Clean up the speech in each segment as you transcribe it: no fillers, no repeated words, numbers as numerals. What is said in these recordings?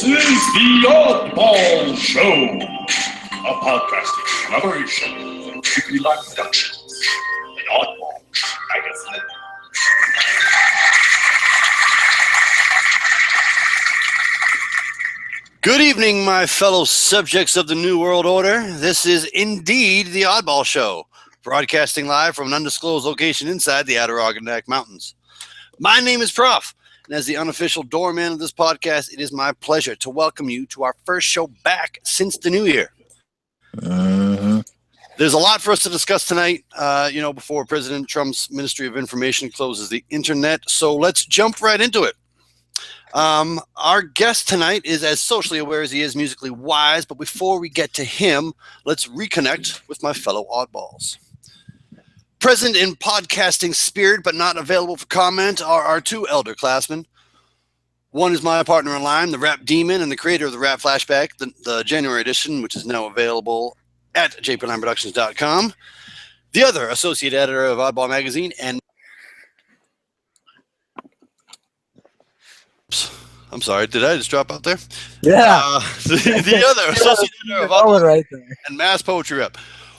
This is the Oddball Show, a podcasting collaboration from Weekly Live Productions and Oddball Magazine. Good evening, my fellow subjects of the New World Order. This is indeed the Oddball Show, broadcasting live from an undisclosed location inside the Adirondack Mountains. My name is Prof, and as the unofficial doorman of this podcast, it is my pleasure to welcome you to our first show back since the new year. There's a lot for us to discuss tonight, before President Trump's Ministry of Information closes the internet. So let's jump right into it. Our guest tonight is as socially aware as he is musically wise, but before we get to him, let's reconnect with my fellow oddballs. Present in podcasting spirit, but not available for comment, are our two elder classmen. One is my partner in line, the Rap Demon, and the creator of the Rap Flashback, the January edition, which is now available at jp9productions.com. The other associate editor of Oddball Magazine and I'm sorry, did I just drop out there? Yeah. The other associate editor of Oddball right there. And Mass Poetry Rep.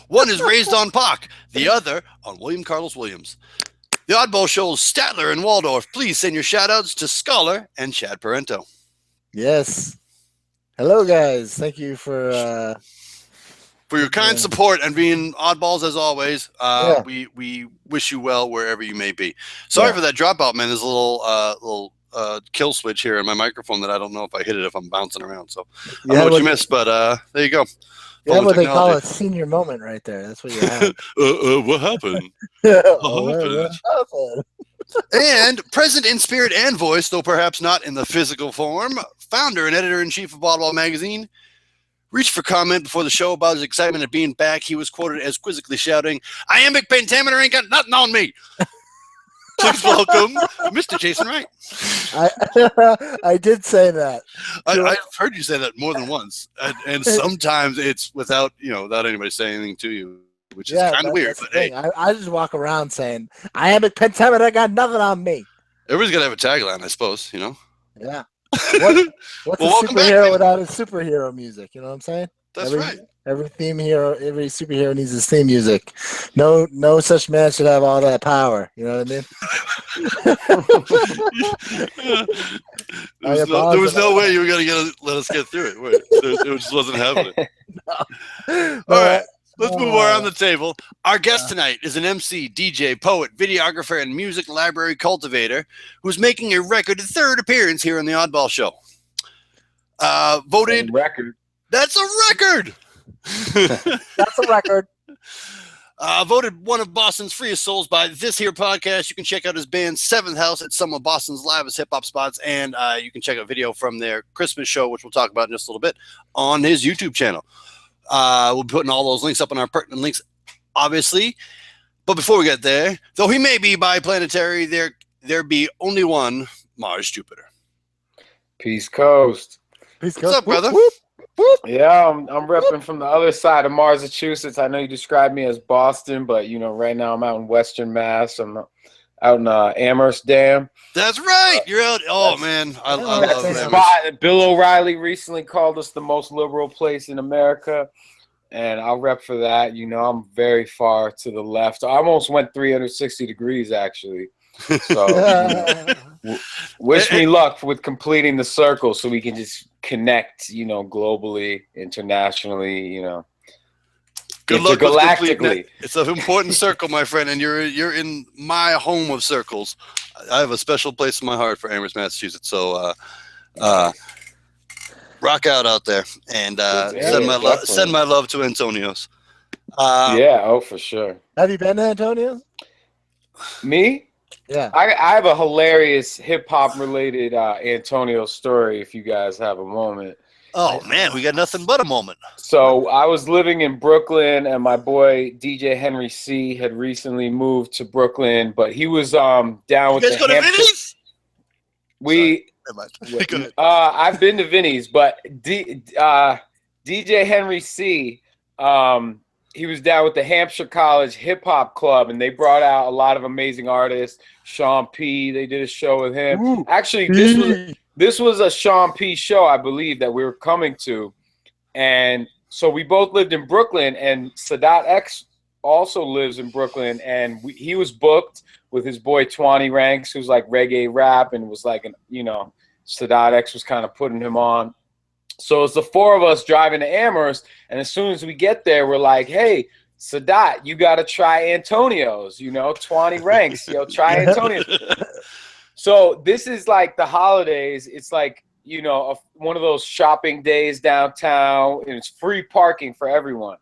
One is raised on Pac, the other on William Carlos Williams. The Oddball Show's Statler and Waldorf. Please send your shout-outs to Scholar and Chad Parento. Yes. Hello, guys. Thank you for your kind support and being oddballs as always. We wish you well wherever you may be. Sorry for that dropout, man. There's a little kill switch here in my microphone that I don't know if I hit it if I'm bouncing around. So I don't know what you missed, but there you go. Yeah, what they call a senior moment right there. That's what you have. What happened? What happened? And present in spirit and voice, though perhaps not in the physical form, founder and editor-in-chief of Oddball Magazine. Reached for comment before the show about his excitement at being back. He was quoted as quizzically shouting, "Iambic pentameter ain't got nothing on me." Please welcome Mr. Jason Wright. I did say that. I've heard you say that more than once, and sometimes it's without anybody saying anything to you, which is kind of weird. But hey, I just walk around saying, "I am a pentameter, got nothing on me." Everybody's gotta have a tagline, I suppose. Yeah. What's a superhero without his superhero music? You know what I'm saying? That's right. Every every superhero needs his theme music. No such man should have all that power. You know what I mean? There was no way you were going to let us get through it. It just wasn't happening. No. All right. Let's move around the table. Our guest tonight is an MC, DJ, poet, videographer, and music library cultivator who's making a record third appearance here on the Oddball Show. Voted record. That's a record. That's a record. Voted one of Boston's freest souls by this here podcast. You can check out his band Seventh House at some of Boston's livest hip-hop spots, and you can check out a video from their Christmas show, which we'll talk about in just a little bit, on his YouTube channel. We'll be putting all those links up on our pertinent links, obviously. But before we get there, though he may be biplanetary, there be only one Mars Jupiter. Peace Coast. Peace Coast. What's up, brother? Whoop, whoop. Yeah, I'm repping from the other side of Massachusetts. I know you described me as Boston, but right now I'm out in Western Mass. I'm out in Amherst Dam. That's right. You're out. Oh man, I love that spot. Bill O'Reilly recently called us the most liberal place in America, and I'll rep for that. I'm very far to the left. I almost went 360 degrees actually. So wish me luck with completing the circle so we can just connect, globally, internationally, Good luck galactically. It's an important circle, my friend, and you're in my home of circles. I have a special place in my heart for Amherst, Massachusetts. So rock out there, and send my love to Antonio's. For sure. Have you been to Antonio's? Me? Yeah. I have a hilarious hip hop related Antonio story if you guys have a moment. Oh man, we got nothing but a moment. So I was living in Brooklyn, and my boy DJ Henry C had recently moved to Brooklyn, but he was down with the Vinny's? I've been to Vinny's, but DJ Henry C he was down with the Hampshire College Hip Hop Club, and they brought out a lot of amazing artists. Sean P. They did a show with him. Ooh, Actually, this was a Sean P show, I believe, that we were coming to. And so we both lived in Brooklyn, and Sadat X also lives in Brooklyn, and he was booked with his boy Twani Ranks, who's like reggae rap, and was like, Sadat X was kind of putting him on. So it's the four of us driving to Amherst, and as soon as we get there, we're like, hey, Sadat, you got to try Antonio's, Twani Ranks, try Antonio's. So this is like the holidays. It's like, one of those shopping days downtown, and it's free parking for everyone.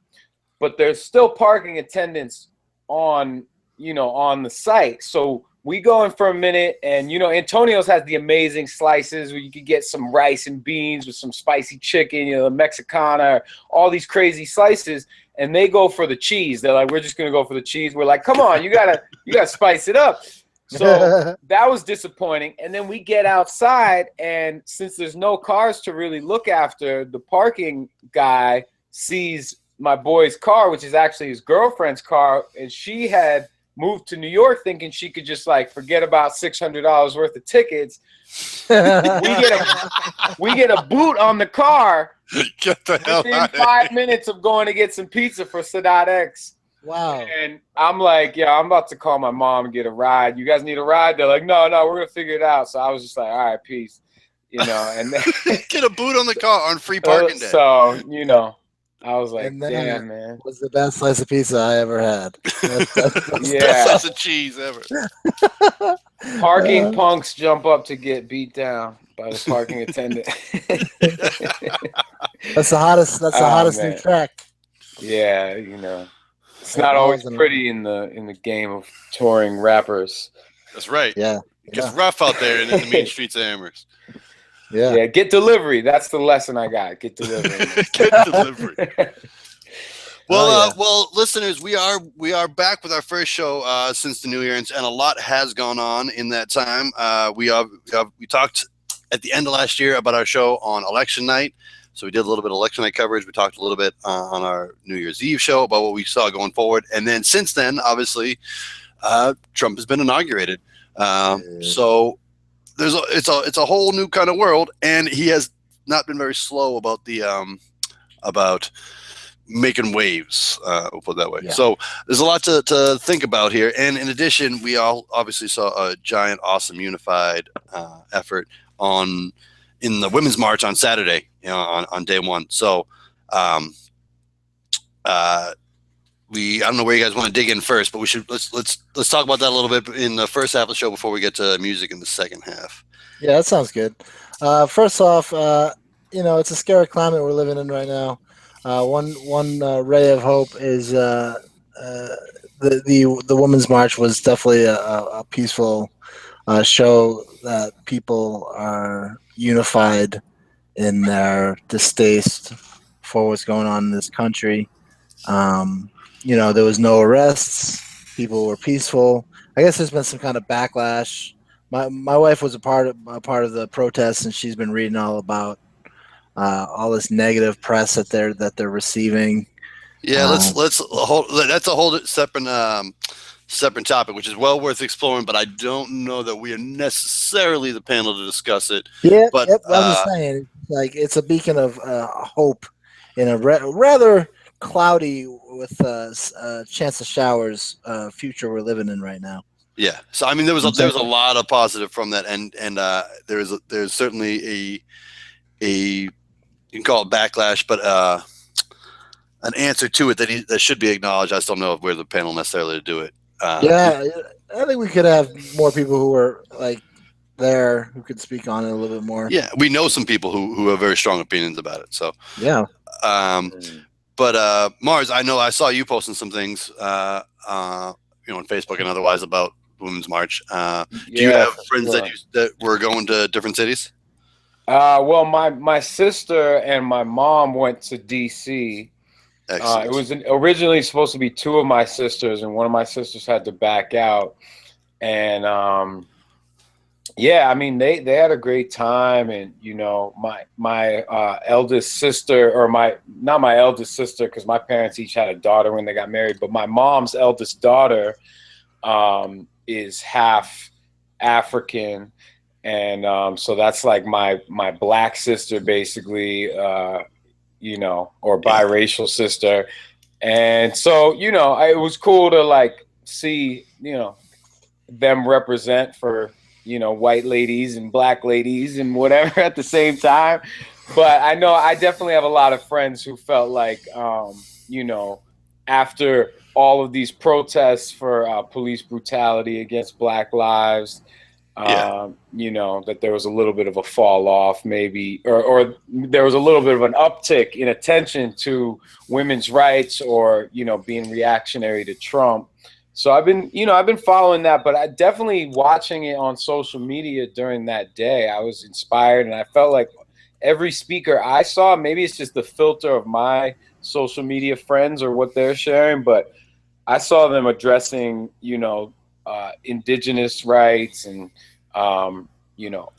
But there's still parking attendants on the site. So we go in for a minute, and, Antonio's has the amazing slices where you can get some rice and beans with some spicy chicken, the Mexicana, all these crazy slices. And they go for the cheese. They're like, we're just going to go for the cheese. We're like, come on, you gotta spice it up. So that was disappointing. And then we get outside, and since there's no cars to really look after, the parking guy sees my boy's car, which is actually his girlfriend's car, and she had moved to New York thinking she could just like forget about $600 worth of tickets. we get a boot on the car. Get the hell within out 5 minutes of going to get some pizza for Sadat X. Wow. And I'm like, yeah, I'm about to call my mom and get a ride. You guys need a ride? They're like, no, we're going to figure it out. So I was just like, all right, peace. And then, get a boot on the car on free parking day. So, I was like, and then damn, man. Was the best slice of pizza I ever had. Best Yeah. slice of cheese ever. Parking punks jump up to get beat down by the parking attendant. That's the hottest. That's the hottest new track. Yeah, it's not always pretty in the game of touring rappers. That's right. Yeah, It gets rough out there in the main streets of Amherst. Yeah. Get delivery. That's the lesson I got. Get delivery. Get delivery. Well, listeners, we are back with our first show since the New Year, and a lot has gone on in that time. We talked at the end of last year about our show on election night, so we did a little bit of election night coverage. We talked a little bit on our New Year's Eve show about what we saw going forward, and then since then, obviously, Trump has been inaugurated. So it's a whole new kind of world, and he has not been very slow about about making waves, we'll put it that way. Yeah. So there's a lot to think about here. And in addition, we all obviously saw a giant, awesome, unified effort in the Women's March on Saturday, on day one. So I don't know where you guys want to dig in first, but let's talk about that a little bit in the first half of the show before we get to music in the second half. Yeah, that sounds good. First off, it's a scary climate we're living in right now. One ray of hope is the Women's March was definitely a peaceful show that people are unified in their distaste for what's going on in this country. There was no arrests. People were peaceful. I guess there's been some kind of backlash. My wife was a part of the protests, and she's been reading all about all this negative press that they're receiving. Yeah, that's a whole separate topic, which is well worth exploring. But I don't know that we are necessarily the panel to discuss it. Yeah, but I'm just saying, like, it's a beacon of hope in a rather cloudy with a chance of showers future we're living in right now. Yeah, so I mean, there was a lot of positive from that, and there's certainly a you can call it backlash, but an answer to it that should be acknowledged. I just don't know if we're the panel necessarily to do it. Yeah, I think we could have more people who are like there who could speak on it a little bit more. Yeah, we know some people who have very strong opinions about it. So yeah. But Mars, I know I saw you posting some things, on Facebook and otherwise about Women's March. Do you have friends that were going to different cities? Well, my sister and my mom went to DC. It was originally supposed to be two of my sisters, and one of my sisters had to back out. And I mean, they had a great time. And my eldest sister, or not my eldest sister, because my parents each had a daughter when they got married, but my mom's eldest daughter is half African. and so that's like my black sister, basically, you know, or biracial sister. And so, you know, it was cool to like see, you know, them represent for, you know, white ladies and black ladies and whatever at the same time. But I know I definitely have a lot of friends who felt like, you know, after all of these protests for police brutality against Black lives, you know, that there was a little bit of a fall off, maybe, or there was a little bit of an uptick in attention to women's rights, or, you know, being reactionary to Trump. So I've been following that, but I definitely watching it on social media during that day. I was inspired, and I felt like every speaker I saw, maybe it's just the filter of my social media friends or what they're sharing, but I saw them addressing, you know, indigenous rights and, you know,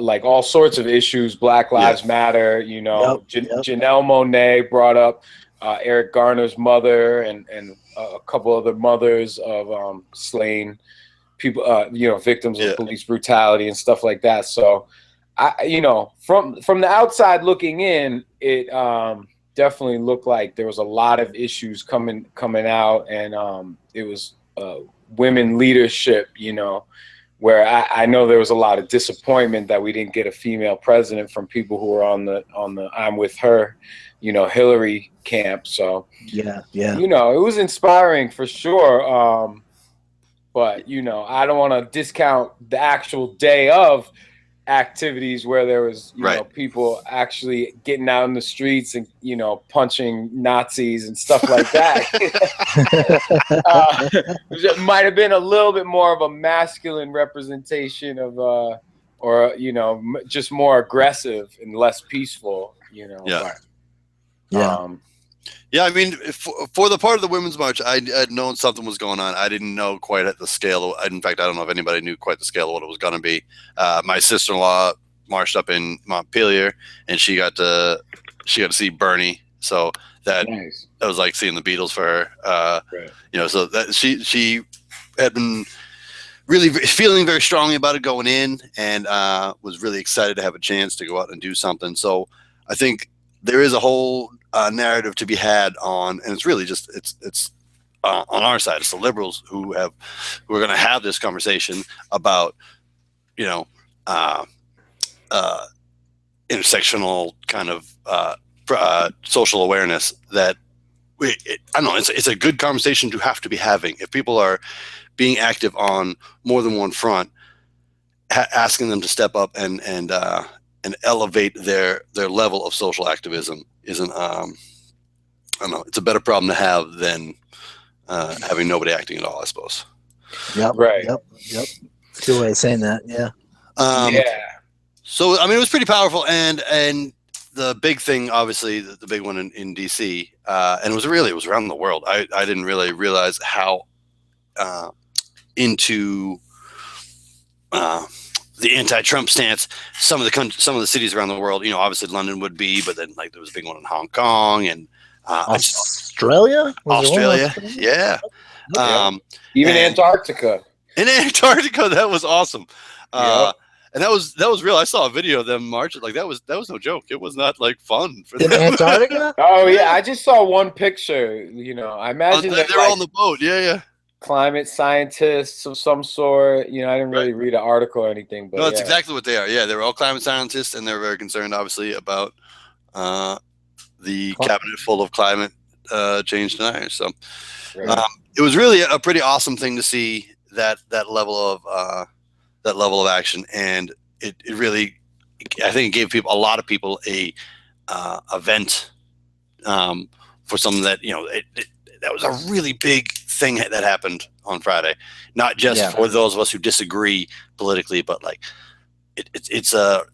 like all sorts of issues. Black Lives Matter, you know. Janelle Monáe brought up Eric Garner's mother and a couple other mothers of slain people, you know, victims of police brutality and stuff like that. So, you know, from the outside looking in, it definitely looked like there was a lot of issues coming out, and it was women leadership, you know, where I know there was a lot of disappointment that we didn't get a female president from people who were on the I'm with her, you know, Hillary camp. So you know, it was inspiring for sure. But you know, I don't want to discount the actual day of activities where there was, you know, people actually getting out in the streets and, you know, punching Nazis and stuff like that. It might have been a little bit more of a masculine representation of, or, you know, just more aggressive and less peaceful, you know. I mean, for the part of the Women's March, I'd known something was going on. I didn't know quite at the scale. In fact, I don't know if anybody knew quite the scale of what it was going to be. My sister-in-law marched up in Montpelier, and she got to see Bernie. So that was like seeing the Beatles for her. You know, so that she had been really feeling very strongly about it going in, and was really excited to have a chance to go out and do something. So I think there is a whole narrative to be had on, and it's really just it's on our side. It's the liberals who are going to have this conversation about, you know, intersectional kind of social awareness. That I don't know. It's a good conversation to have to be having. If people are being active on more than one front, asking them to step up and elevate their level of social activism isn't I don't know, it's a better problem to have than having nobody acting at all, I suppose. Yep. Good way of saying that. So I mean, it was pretty powerful, and the big thing, obviously, the big one in DC, and it was around the world. I didn't really realize how into the anti-Trump stance some of the cities around the world, you know, obviously London would be, but then like there was a big one in Hong Kong and Australia, even Antarctica. In Antarctica, that was awesome. And that was real. I saw a video of them marching. Like that was no joke. It was not like fun for them. In Antarctica? Oh yeah, I just saw one picture. You know, I imagine they're like, on the boat. Climate scientists of some sort. You know, I didn't really read an article or anything, but no, that's exactly what they are. Yeah, they were all climate scientists, and they're very concerned, obviously, about the cabinet full of climate change deniers. So it was really a pretty awesome thing to see that level of action, and it really, I think, it gave a lot of people a vent for something that, you know, that was a really big thing that happened on Friday. Not just for those of us who disagree politically, but like it's a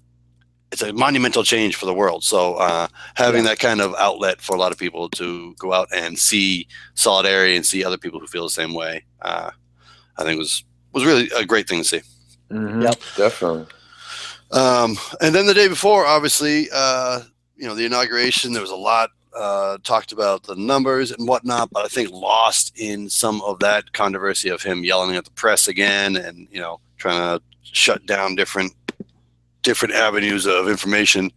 monumental change for the world. So having that kind of outlet for a lot of people to go out and see solidarity and see other people who feel the same way, I think was really a great thing to see. Mm-hmm. Yep, definitely. And then the day before, obviously, you know, the inauguration, there was a lot talked about the numbers and whatnot, but I think lost in some of that controversy of him yelling at the press again, and, you know, trying to shut down different avenues of information.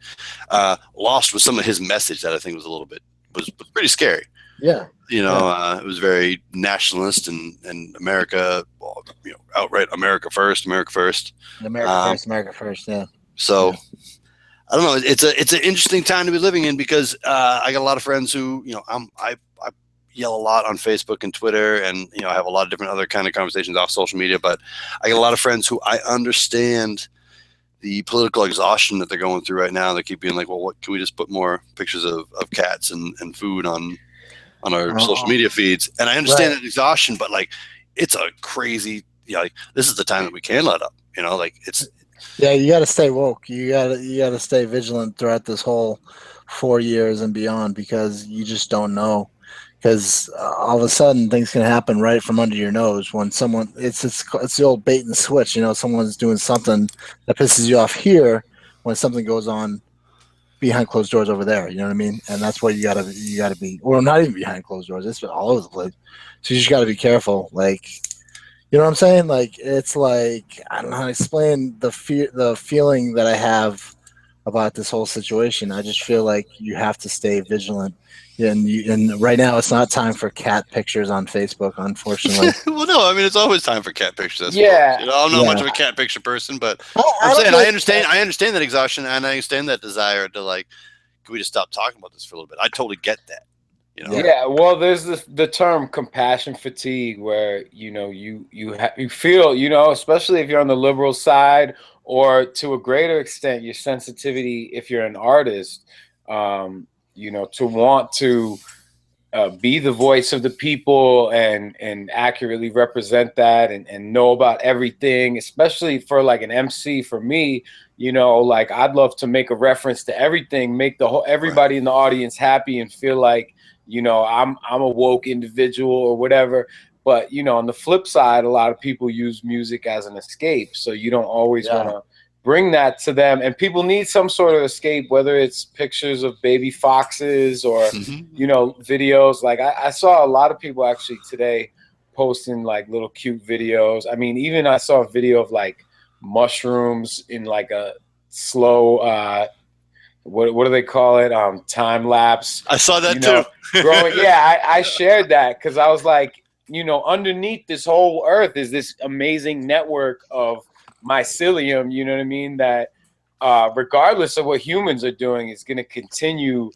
Lost with some of his message that I think was was pretty scary. Yeah. It was very nationalist and America, outright America first. America first. Yeah. So I don't know. It's an interesting time to be living in because I got a lot of friends who I yell a lot on Facebook and Twitter, and I have a lot of different other kind of conversations off social media. But I got a lot of friends who I understand the political exhaustion that they're going through right now. They keep being like, well, what can we just put more pictures of cats and food on our social media feeds? And I understand that exhaustion, but like, it's a crazy, this is the time that we can let up, it's. Yeah, you got to stay woke. You got to stay vigilant throughout this whole 4 years and beyond, because you just don't know. Because all of a sudden things can happen right from under your nose when someone it's the old bait and switch. Someone's doing something that pisses you off here when something goes on behind closed doors over there. You know what I mean? And that's where you gotta be, or not even behind closed doors. It's all over the place. So you just got to be careful. Like, you know what I'm saying? Like, it's like, I don't know how to explain the feeling that I have about this whole situation. I just feel like you have to stay vigilant. And right now, it's not time for cat pictures on Facebook, unfortunately. Well, no, I mean, it's always time for cat pictures. Yeah. I'm not much of a cat picture person, but I understand that exhaustion, and I understand that desire to, like, can we just stop talking about this for a little bit? I totally get that. Yeah, well, there's the term compassion fatigue, where you feel, especially if you're on the liberal side, or to a greater extent your sensitivity if you're an artist, to want to be the voice of the people and accurately represent that and know about everything, especially for like an MC. For me, like, I'd love to make a reference to everything, make everybody in the audience happy and feel like I'm a woke individual or whatever. But on the flip side, a lot of people use music as an escape, so you don't always want to bring that to them. And people need some sort of escape, whether it's pictures of baby foxes or videos. Like, I saw a lot of people actually today posting like little cute videos. I mean, even I saw a video of like mushrooms in like a slow what do they call it? Time lapse. I saw that too. Growing. Yeah, I shared that because I was like, underneath this whole earth is this amazing network of mycelium, you know what I mean? That regardless of what humans are doing, is going to continue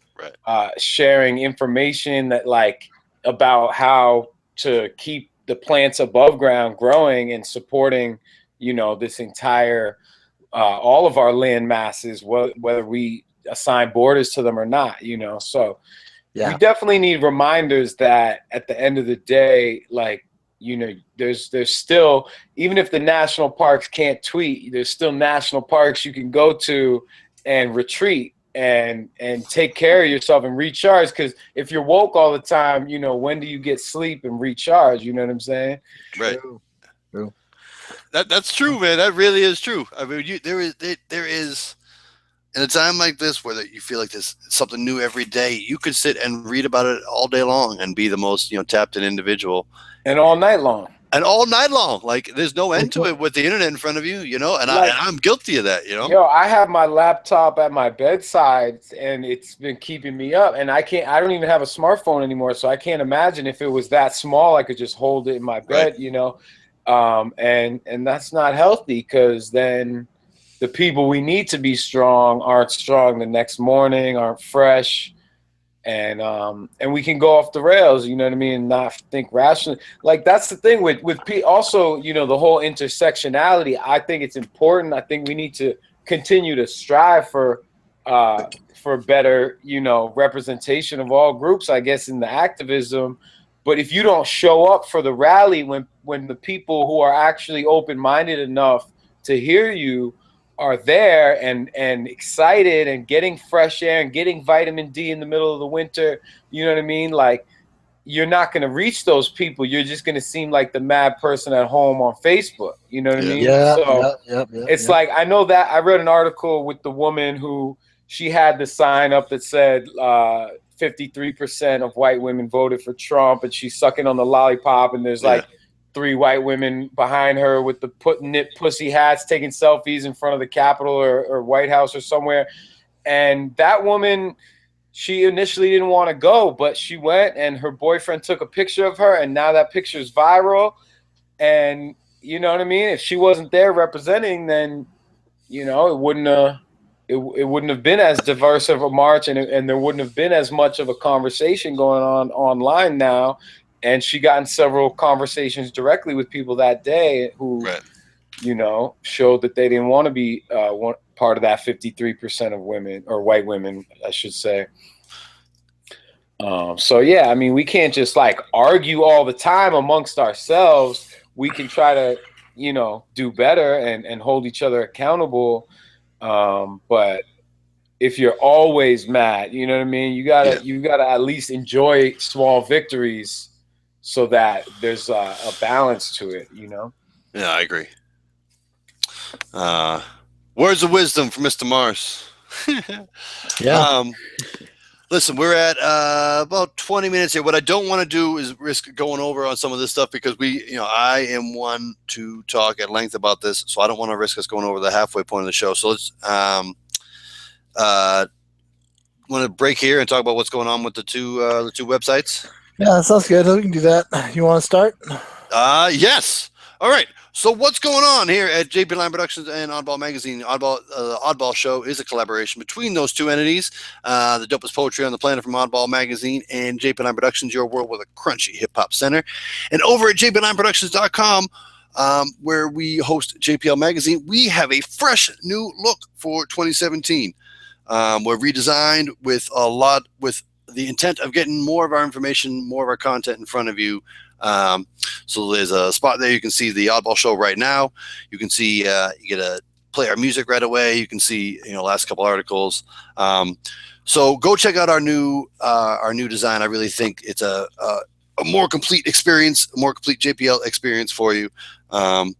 sharing information that, like, about how to keep the plants above ground growing and supporting, this entire all of our land masses, whether we assign borders to them or not, so we definitely need reminders that at the end of the day, like, there's still, even if the national parks can't tweet, there's still national parks you can go to and retreat and take care of yourself and recharge. Because if you're woke all the time, when do you get sleep and recharge? You know what I'm saying? Right. True. That's true, man. That really is true. I mean, there is in a time like this where you feel like there's something new every day, you could sit and read about it all day long and be the most tapped in individual, and all night long. Like, there's no end to it with the internet in front of you, and I'm guilty of that. I have my laptop at my bedside, and it's been keeping me up, and I don't even have a smartphone anymore, so I can't imagine if it was that small I could just hold it in my bed. And that's not healthy, because then the people we need to be strong aren't strong the next morning, aren't fresh, and we can go off the rails, you know what I mean, and not think rationally. Like, that's the thing with also, the whole intersectionality. I think it's important. I think we need to continue to strive for better, representation of all groups, I guess, in the activism. But if you don't show up for the rally when the people who are actually open-minded enough to hear you are there and excited and getting fresh air and getting vitamin D in the middle of the winter, you know what I mean? Like, you're not going to reach those people. You're just going to seem like the mad person at home on Facebook. You know what I mean? It's like, I know that I read an article with the woman who, she had the sign up that said 53% of white women voted for Trump, and she's sucking on the lollipop, and there's like 3 white women behind her with the knit pussy hats, taking selfies in front of the Capitol or White House or somewhere. And that woman, she initially didn't want to go, but she went, and her boyfriend took a picture of her, and now that picture is viral. And you know what I mean? If she wasn't there representing, then it wouldn't have been as diverse of a march, and there wouldn't have been as much of a conversation going on online now. And she got in several conversations directly with people that day who, showed that they didn't want to be part of that 53% of women, or white women, I should say. So yeah, I mean, we can't just like argue all the time amongst ourselves. We can try to, do better and hold each other accountable. But if you're always mad, you know what I mean? You gotta at least enjoy small victories so that there's a balance to it, Yeah, I agree. Words of wisdom from Mr. Mars. Yeah. Listen, we're at about 20 minutes here. What I don't want to do is risk going over on some of this stuff because I am one to talk at length about this, so I don't want to risk us going over the halfway point of the show. So let's want to break here and talk about what's going on with the two websites. Yeah, that sounds good. We can do that. You want to start? Yes. All right. So what's going on here at JP Line Productions and Oddball Magazine? Oddball Show is a collaboration between those two entities. The dopest poetry on the planet from Oddball Magazine and JP Line Productions, your world with a crunchy hip-hop center. And over at jplineproductions.com, where we host JPL Magazine, we have a fresh new look for 2017. We're redesigned with the intent of getting more of our information, more of our content in front of you. So there's a spot there. You can see the Oddball Show right now. You can see, you get to play our music right away. You can see, last couple articles. So go check out our new design. I really think it's a more complete experience, a more complete JPL experience for you. And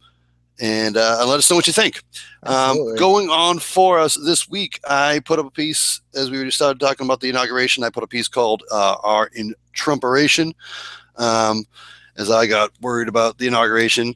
let us know what you think. Going on for us this week, I put up a piece, as we already started talking about the inauguration, I put a piece called our Trumperation, as I got worried about the inauguration.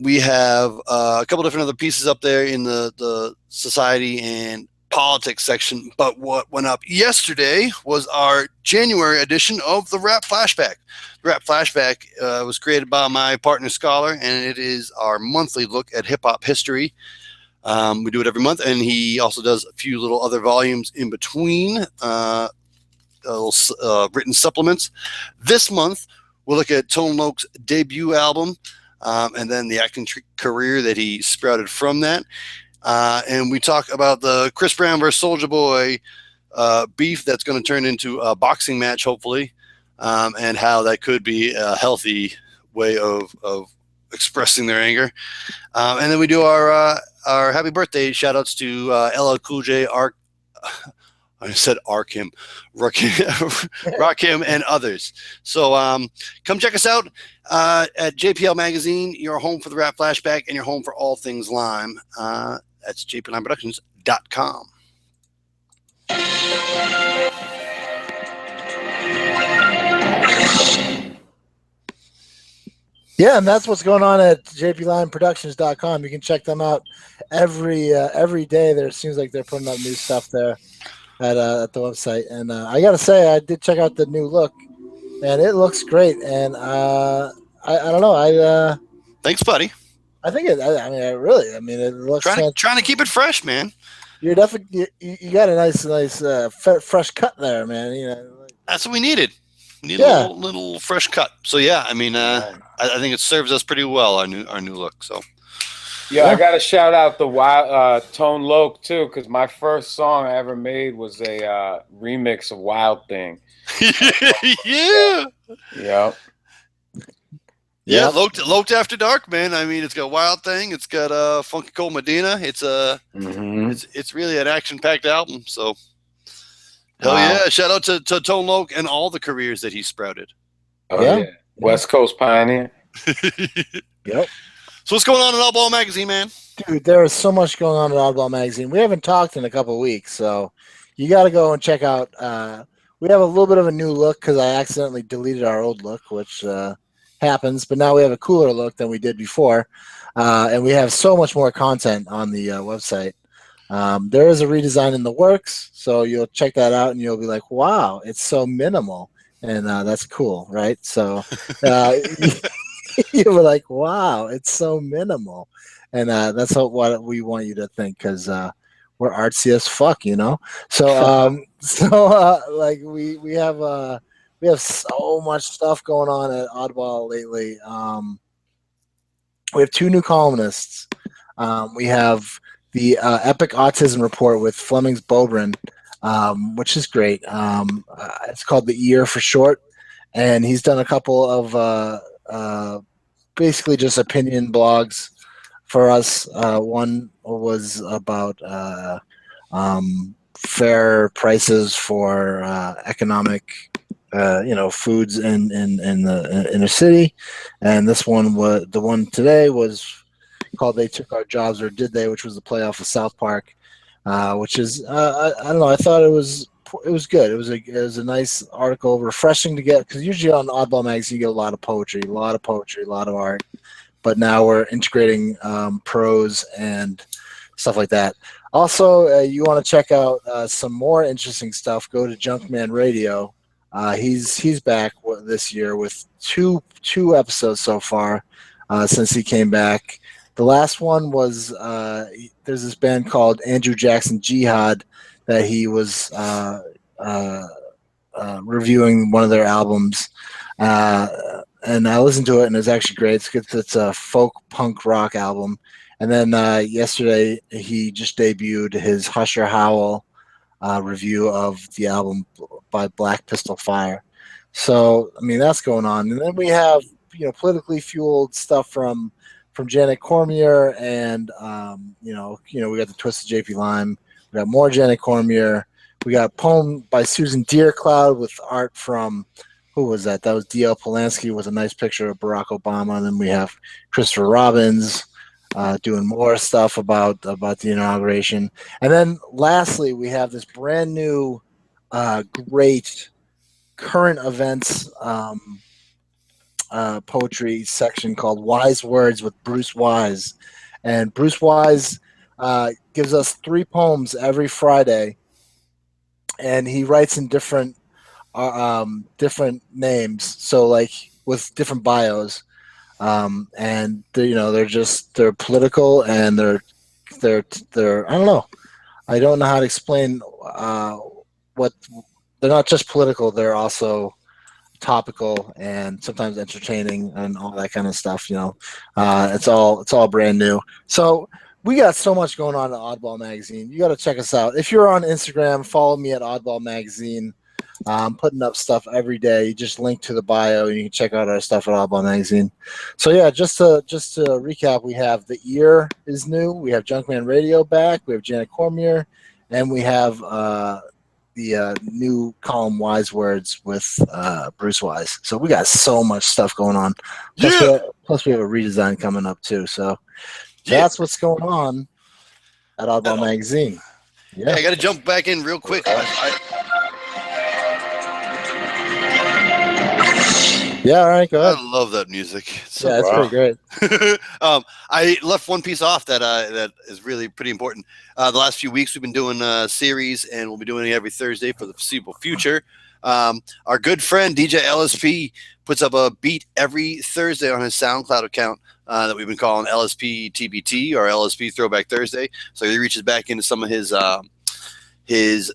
We have a couple different other pieces up there in the society and politics section, but what went up yesterday was our January edition of the Rap Flashback. The Rap Flashback was created by my partner Scholar, and it is our monthly look at hip-hop history. We do it every month, and he also does a few little other volumes in between, written supplements. This month, we'll look at Tone Loc's debut album, and then the acting career that he sprouted from that. And we talk about the Chris Brown versus Soulja Boy beef that's going to turn into a boxing match, hopefully, and how that could be a healthy way of expressing their anger. And then we do our happy birthday shout outs to LL Cool J, I said Rakim, and others. So come check us out at JPL Magazine, your home for the Rap Flashback and your home for all things Lime. That's jplineproductions.com. Yeah, and that's what's going on at jplineproductions.com. You can check them out every day. There seems like they're putting up new stuff there at the website. And I got to say, I did check out the new look, and it looks great. And I don't know. Thanks, buddy. I think it looks trying to keep it fresh, man. You're definitely you got a nice fresh cut there, man. That's what we needed. We need a little fresh cut. So yeah, I mean, I think it serves us pretty well, our new look. So yeah, I gotta shout out the Tone Loc too, because my first song I ever made was a remix of Wild Thing. Yeah. Yeah. Yeah, Loked After Dark, man. I mean, it's got Wild Thing, it's got Funky Cold Medina. It's it's really an action-packed album. So hell yeah! Shout out to Tone Loc and all the careers that he sprouted. Oh yeah, West Coast pioneer. Yep. So what's going on in Oddball Magazine, man? Dude, there is so much going on in Oddball Magazine. We haven't talked in a couple of weeks, so you got to go and check out. We have a little bit of a new look because I accidentally deleted our old look, which happens, but now we have a cooler look than we did before, and we have so much more content on the website. There is a redesign in the works, so you'll check that out and you'll be like, wow, it's so minimal. And that's cool, right? So you'll be like, wow, it's so minimal. And that's what we want you to think, because we're artsy as fuck, you know? So, like we have so much stuff going on at Oddball lately. We have 2 new columnists. We have the Epic Autism Report with Flemings Bobrin, which is great. It's called The Ear for short, and he's done a couple of basically just opinion blogs for us. One was about fair prices for economic, foods in the inner city, and this one was the one today was called "They Took Our Jobs or Did They," which was the playoff of South Park, which is I don't know. I thought it was good. It was a nice article, refreshing to get, because usually on Oddball Magazine you get a lot of poetry, a lot of art, but now we're integrating prose and stuff like that. Also, you want to check out some more interesting stuff, go to Junkman Radio. He's back this year with two episodes so far since he came back. The last one was there's this band called Andrew Jackson Jihad that he was reviewing one of their albums, and I listened to it, and it's actually great. It's a folk punk rock album. And then yesterday he just debuted his Husher Howl review of the album by Black Pistol Fire. So I mean, that's going on. And then we have politically fueled stuff from Janet Cormier, and we got the Twisted JP Lime. We got more Janet Cormier. We got a poem by Susan Deercloud with art from, who was that? That was D.L. Polanski with a nice picture of Barack Obama. And then we have Christopher Robbins doing more stuff about the inauguration. And then lastly, we have this brand new, great current events poetry section called Wise Words with Bruce Wise. And Bruce Wise gives us 3 poems every Friday, and he writes in different names, so like with different bios, and they're political, and they're I don't know how to explain what they're not just political, they're also topical and sometimes entertaining and all that kind of stuff. It's all brand new. So we got so much going on at Oddball Magazine. You got to check us out. If you're on Instagram, follow me at Oddball Magazine. I'm putting up stuff every day. You just link to the bio and you can check out our stuff at Oddball Magazine. So yeah, just to recap, we have The Ear is new. We have Junkman Radio back. We have Janet Cormier, and we have the new column Wise Words with Bruce Wise. So we got so much stuff going on. Plus we have a redesign coming up too. So that's what's going on at Oddball Magazine. Yeah, I got to jump back in real quick. Yeah, all right, go ahead. I love that music. It's pretty great. I left one piece off that is really pretty important. The last few weeks we've been doing a series, and we'll be doing it every Thursday for the foreseeable future. Our good friend DJ LSP puts up a beat every Thursday on his SoundCloud account that we've been calling LSP TBT or LSP Throwback Thursday. So he reaches back into some of his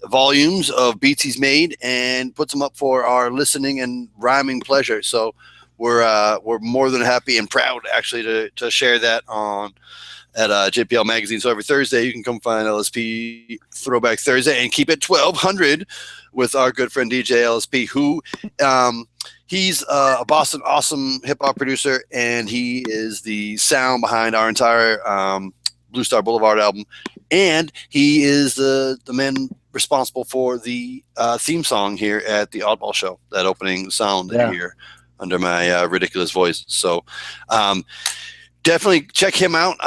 volumes of beats he's made and puts them up for our listening and rhyming pleasure. So we're more than happy and proud actually to share that at JPL Magazine. So every Thursday you can come find LSP Throwback Thursday and keep it 1200 with our good friend DJ LSP, who he's a Boston awesome hip hop producer, and he is the sound behind our entire Blue Star Boulevard album, and he is the man responsible for the theme song here at the Oddball Show, that opening sound that you hear under my ridiculous voice. So definitely check him out.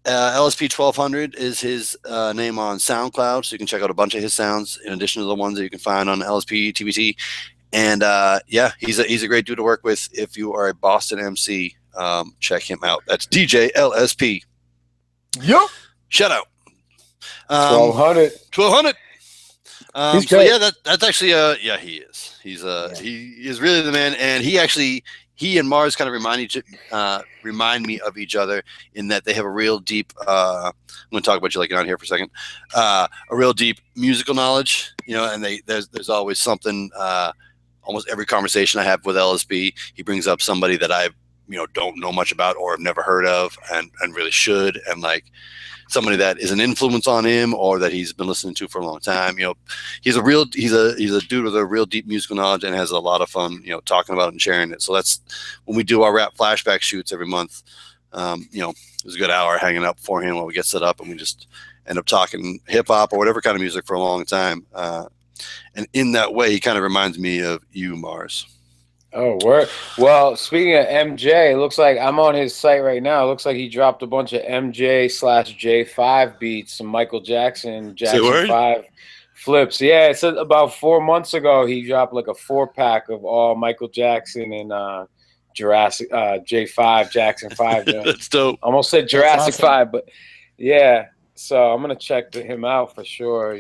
LSP 1200 is his name on SoundCloud, so you can check out a bunch of his sounds in addition to the ones that you can find on LSP TBT. And yeah, he's a great dude to work with. If you are a Boston MC, check him out. That's DJ LSP. Yup. Shout out. 1200. 1200. He's so great. yeah, that's actually yeah, he is. He is really the man, and he and Mars kind of remind me of each other in that they have a real deep. I'm going to talk about you like you're on here for a second. A real deep musical knowledge, and there's always something. Almost every conversation I have with LSB, he brings up somebody that I don't know much about or have never heard of, and really should, and like somebody that is an influence on him or that he's been listening to for a long time. He's a dude with a real deep musical knowledge and has a lot of fun, talking about it and sharing it. So that's when we do our rap flashback shoots every month. It was a good hour hanging out beforehand while we get set up, and we just end up talking hip hop or whatever kind of music for a long time. And in that way, he kind of reminds me of you, Mars. Oh, word. Well, speaking of MJ, it looks like I'm on his site right now. It looks like he dropped a bunch of MJ/J5 beats, some Michael Jackson 5 flips. Yeah, it said about 4 months ago he dropped like a 4-pack of all Michael Jackson and Jurassic J5 Jackson 5. That's dope. Almost said Jurassic awesome. 5, but yeah. So I'm gonna check him out for sure.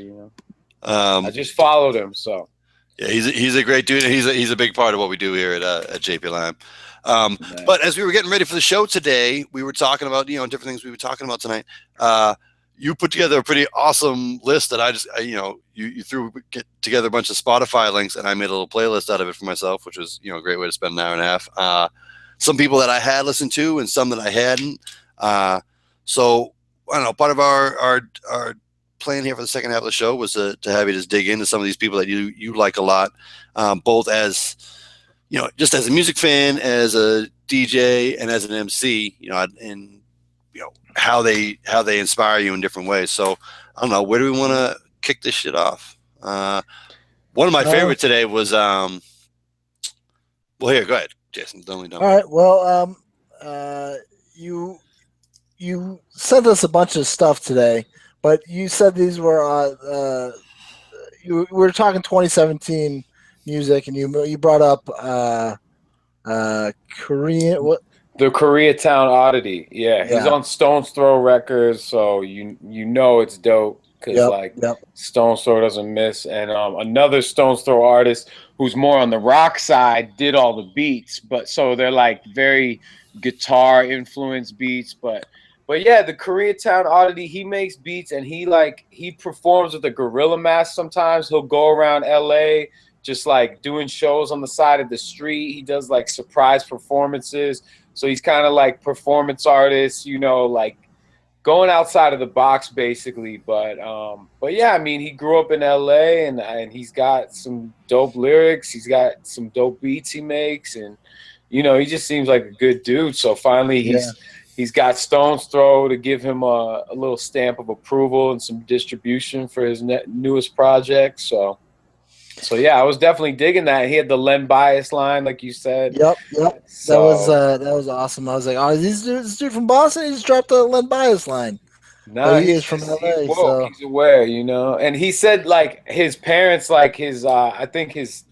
I just followed him, so. Yeah, he's a great dude, and he's a big part of what we do here at JP Lime. But as we were getting ready for the show today, we were talking about different things we were talking about tonight. You put together a pretty awesome list that you threw together a bunch of Spotify links, and I made a little playlist out of it for myself, which was a great way to spend an hour and a half. Some people that I had listened to, and some that I hadn't. So I don't know. Part of our plan here for the second half of the show was to have you just dig into some of these people that you like a lot, both as just as a music fan, as a DJ, and as an MC, and how they inspire you in different ways. So I don't know, where do we want to kick this shit off? One of my favorite today was well, here, go ahead, Jason. All right. Well, you sent us a bunch of stuff today. But you said these were you were talking 2017 music, and you brought up Korean what? The Koreatown Oddity. Yeah, he's on Stone's Throw Records, so it's dope because Stone's Throw doesn't miss. And another Stone's Throw artist who's more on the rock side did all the beats, but so they're like very guitar influenced beats, but yeah, the Koreatown Oddity, he makes beats, and he performs with a gorilla mask sometimes. He'll go around LA just like doing shows on the side of the street. He does like surprise performances. So he's kind of like performance artist, like going outside of the box basically. But yeah, I mean, he grew up in LA and he's got some dope lyrics. He's got some dope beats he makes, and he just seems like a good dude. So finally he's got Stone's Throw to give him a little stamp of approval and some distribution for his newest project. So yeah, I was definitely digging that. He had the Len Bias line, like you said. Yep. So, that was awesome. I was like, oh, this dude from Boston? He just dropped the Len Bias line. No, he is from LA. He's aware, And he said like his parents, like I think his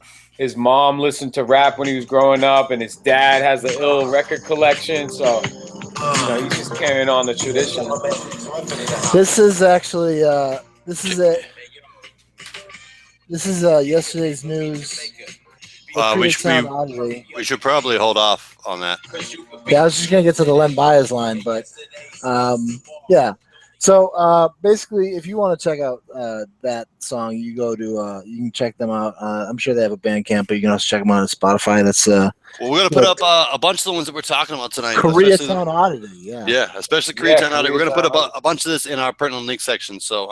mom listened to rap when he was growing up, and his dad has the ill record collection. So he's just carrying on the tradition. This is actually this is yesterday's news. We should probably hold off on that. Yeah, I was just gonna get to the Len Bias line, but yeah. So basically, if you want to check out that song, you go to you can check them out. I'm sure they have a Bandcamp, but you can also check them out on Spotify. That's well, we're gonna put up a bunch of the ones that we're talking about tonight. Koreatown Oddity, yeah, especially Koreatown Oddity. We're gonna put up a bunch of this in our pertinent link section. So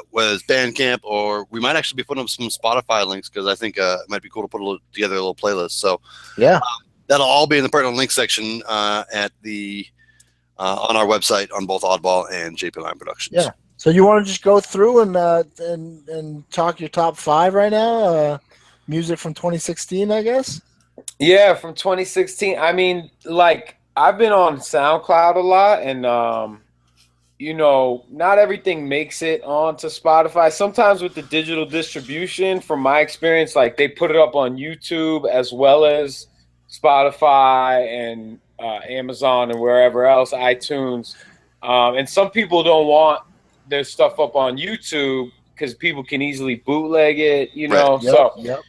whether it's Bandcamp or we might actually be putting up some Spotify links because I think it might be cool to put together a little playlist. So yeah, that'll all be in the pertinent link section at the. On our website on both Oddball and JP Lime Productions. Yeah. So you want to just go through and talk your top 5 right now? Music from 2016, I guess. Yeah, from 2016. I mean, like I've been on SoundCloud a lot, and not everything makes it onto Spotify. Sometimes with the digital distribution, from my experience, like they put it up on YouTube as well as Spotify and Amazon and wherever else, iTunes. And some people don't want their stuff up on YouTube because people can easily bootleg it, Right. Yep.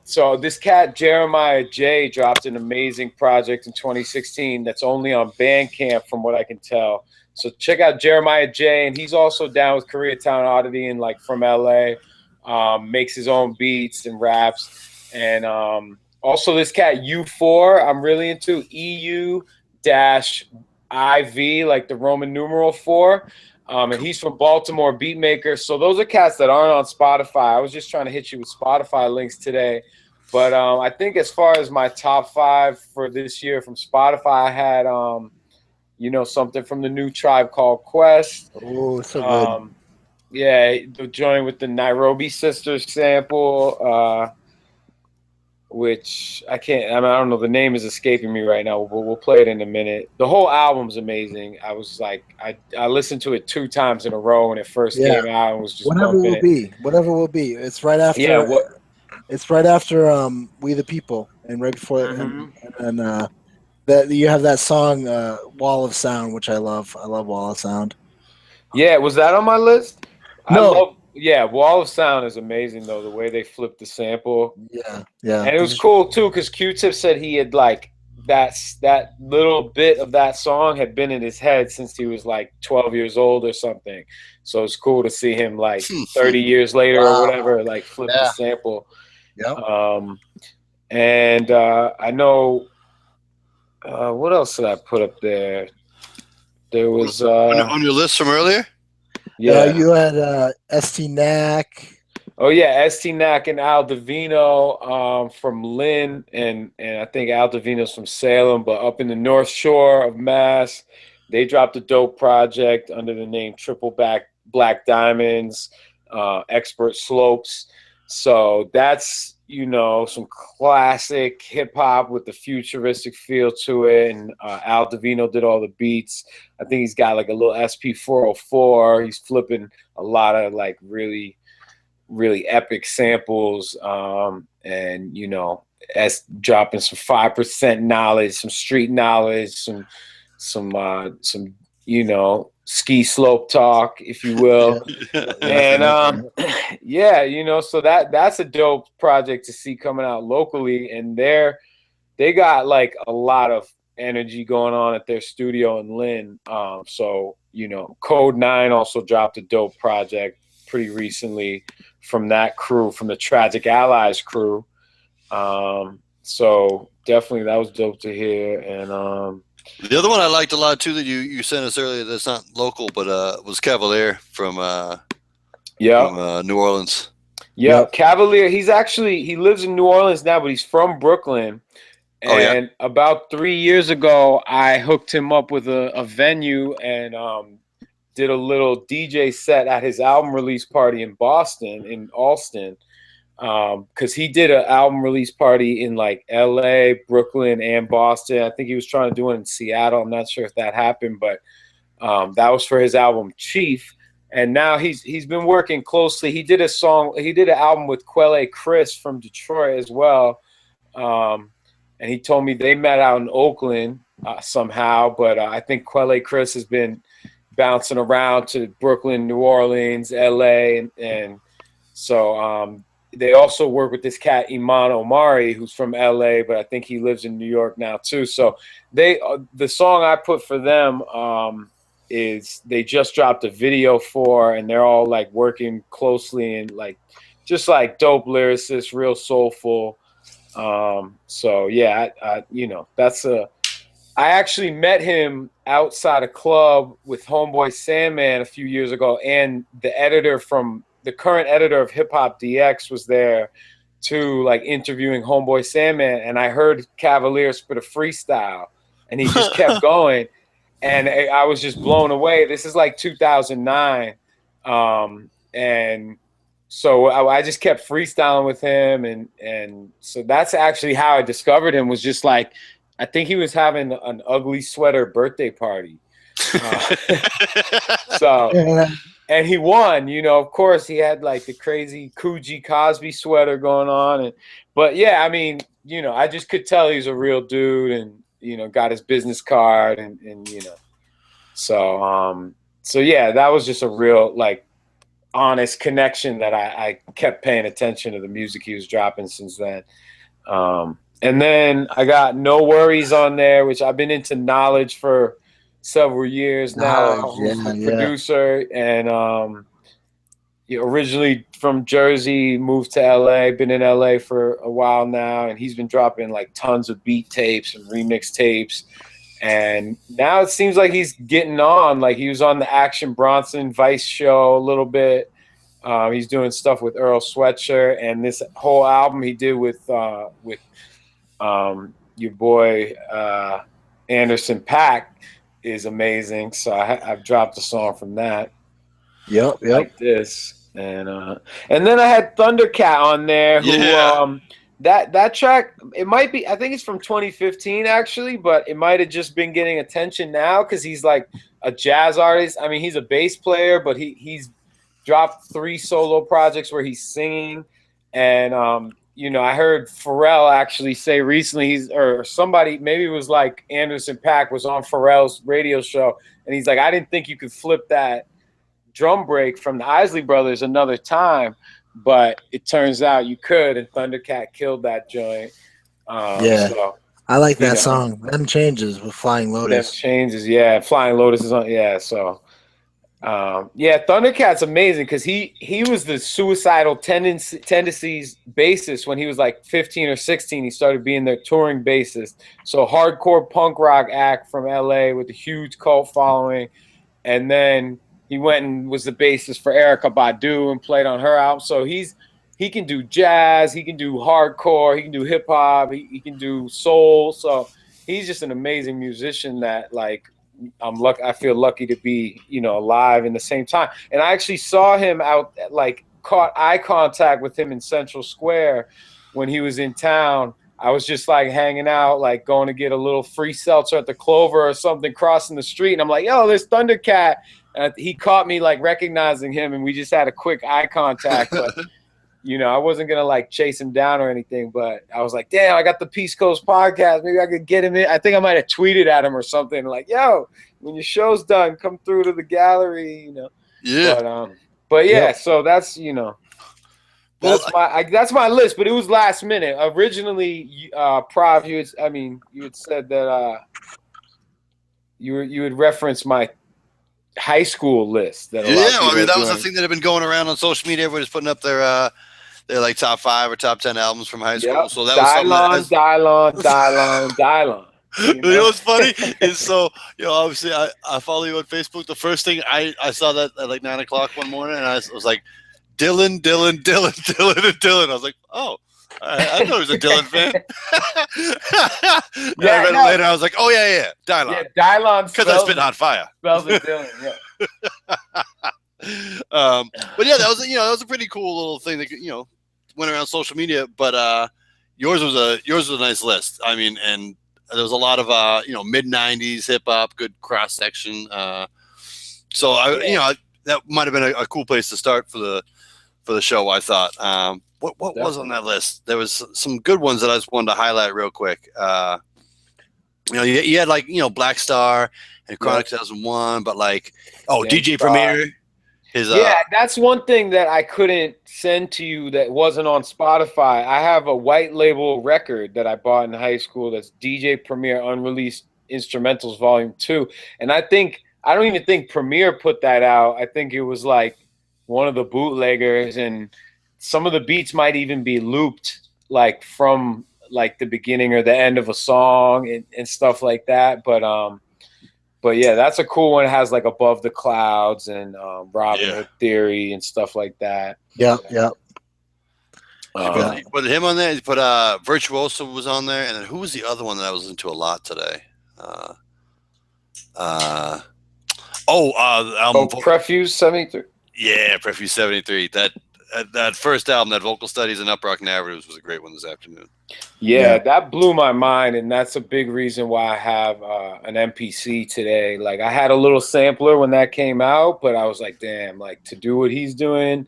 So this cat Jeremiah J dropped an amazing project in 2016 that's only on Bandcamp from what I can tell. So check out Jeremiah J, and he's also down with Koreatown Oddity and like from LA. Makes his own beats and raps, and also this cat U4 I'm really into, EU-IV, like the Roman numeral 4. And he's from Baltimore, Beatmaker. So those are cats that aren't on Spotify. I was just trying to hit you with Spotify links today. But I think as far as my top 5 for this year from Spotify, I had, something from the new Tribe Called Quest. Oh, so good. Yeah, the joint with the Nairobi Sisters sample, which I don't know. The name is escaping me right now, but we'll play it in a minute. The whole album's amazing. I was like, I listened to it 2 times in a row when it first came out and was just Whatever will be. It's right after. Yeah, It's right after We the People, and right before, and that you have that song Wall of Sound, which I love. I love Wall of Sound. Yeah, was that on my list? No. Wall of Sound is amazing though. The way they flipped the sample. Yeah. And it was cool too because Q-Tip said he had like that little bit of that song had been in his head since he was like 12 years old or something. So it's cool to see him like 30 years later or whatever, like flip the sample. Yeah. And I know what else did I put up there? There was on your list from earlier. Yeah, you had ST Knack. Oh yeah, ST Knack and Al Divino from Lynn, and I think Al Divino's from Salem, but up in the North Shore of Mass, they dropped a dope project under the name Triple Black Diamonds, Expert Slopes. So that's some classic hip hop with the futuristic feel to it, and Al Divino did all the beats. I think he's got like a little SP404. He's flipping a lot of like really, really epic samples, and dropping some 5% knowledge, some street knowledge, some ski slope talk, if you will. And so that's a dope project to see coming out locally, and they got like a lot of energy going on at their studio in Lynn. So Code 9 also dropped a dope project pretty recently from that crew, from the Tragic Allies crew. So definitely that was dope to hear. And the other one I liked a lot too that you sent us earlier that's not local, but was Cavalier from New Orleans. Yeah, Cavalier. He lives in New Orleans now, but he's from Brooklyn. And about 3 years ago, I hooked him up with a venue and did a little DJ set at his album release party in Boston, in Allston. Because he did an album release party in like LA, Brooklyn, and Boston. I think he was trying to do it in Seattle. I'm not sure if that happened, but that was for his album Chief. And now he's been working closely. He did an album with Quelle Chris from Detroit as well. And he told me they met out in Oakland somehow, but I think Quelle Chris has been bouncing around to Brooklyn, New Orleans, LA, and so they also work with this cat Iman Omari, who's from LA, but I think he lives in New York now too. So the song I put for them is they just dropped a video for, and they're all like working closely and like just like dope lyricists, real soulful. So yeah, I actually met him outside a club with Homeboy Sandman a few years ago, and the current editor of Hip Hop DX was there too, like interviewing Homeboy Sandman, and I heard Cavalier spit a freestyle, and he just kept going, and I was just blown away. This is like 2009, and so I just kept freestyling with him, and so that's actually how I discovered him. Was just like, I think he was having an Ugly Sweater birthday party, So, and he won, you know, of course he had like the crazy Coogee Cosby sweater going on. But yeah, I mean, you know, I just could tell he's a real dude and, you know, got his business card and you know, so yeah, that was just a real like honest connection that I kept paying attention to the music he was dropping since then. And then I got No Worries on there, which I've been into Knowledge for several years now. Who's the producer and originally from Jersey, moved to LA, been in LA for a while now, and he's been dropping like tons of beat tapes and remix tapes. And now it seems like he's getting on. Like he was on the Action Bronson Vice show a little bit. He's doing stuff with Earl Sweatshirt, and this whole album he did with your boy Anderson .Paak is amazing. So I've dropped a song from that. Yep. Like this, and then I had Thundercat on there. Who that track? It might be. I think it's from 2015 actually, but it might have just been getting attention now because he's like a jazz artist. I mean, he's a bass player, but he's dropped 3 solo projects where he's singing, and you know, I heard Pharrell actually say recently, or somebody, maybe it was like Anderson .Paak was on Pharrell's radio show, and he's like, I didn't think you could flip that drum break from the Isley Brothers another time, but it turns out you could, and Thundercat killed that joint. So, I like that song. Them Changes with Flying Lotus. Them Changes, yeah. Flying Lotus is on, yeah. So, Thundercat's amazing because he was the Suicidal Tendencies bassist when he was like 15 or 16. He started being their touring bassist. So hardcore punk rock act from LA with a huge cult following, and then he went and was the bassist for Erykah Badu and played on her album. So he can do jazz, he can do hardcore, he can do hip hop, he can do soul. So he's just an amazing musician that like I feel lucky to be, you know, alive in the same time. And I actually saw him out, like caught eye contact with him in Central Square when he was in town. I was just like hanging out, like going to get a little free seltzer at the Clover or something, crossing the street. And I'm like, yo, there's Thundercat. And he caught me like recognizing him, and we just had a quick eye contact. But, you know, I wasn't going to like chase him down or anything, but I was like, damn, I got the Peace Coast podcast. Maybe I could get him in. I think I might have tweeted at him or something like, yo, when your show's done, come through to the gallery, you know? Yeah. But yeah, so that's, you know, that's my list, but it was last minute. Originally, Prav, you had said that you had referenced my high school list. That I mean, that was the thing that had been going around on social media. Everybody's putting up their like top 5 or top 10 albums from high school. So that was Dylon. You know what's funny is, so, you know, obviously I follow you on Facebook. The first thing I saw that at like 9 o'clock one morning, and I was like, Dylan. I was like, oh, I know he was a Dylan fan. I read it later. I was like, oh yeah, Dylon. Yeah, Dylon. Because I spit on fire. Spells it Dylan. Yeah. But yeah, that was a pretty cool little thing that, you know, went around social media. But yours was a nice list. I mean, and there was a lot of mid '90s hip hop, good cross section. So that might have been a cool place to start for the show, I thought. What was on that list? There was some good ones that I just wanted to highlight real quick. You had like, you know, Black Star and Chronic 2001, but like, DJ Premier. That's one thing that I couldn't send to you that wasn't on Spotify. I have a white label record that I bought in high school that's DJ Premier Unreleased Instrumentals Volume 2. And I don't even think Premier put that out. I think it was like one of the bootleggers, and some of the beats might even be looped like from like the beginning or the end of a song and stuff like that. But yeah, that's a cool one. It has like Above the Clouds and Robin Hood Theory and stuff like that. Yeah. You put him on there. You put Virtuoso was on there, and then who was the other one that I was into a lot today? Prefuse 73. Yeah, Prefuse 73. That that first album, that Vocal Studies and Uprock Narratives, was a great one this afternoon. Yeah, that blew my mind, and that's a big reason why I have an MPC today. Like, I had a little sampler when that came out, but I was like, damn, like, to do what he's doing.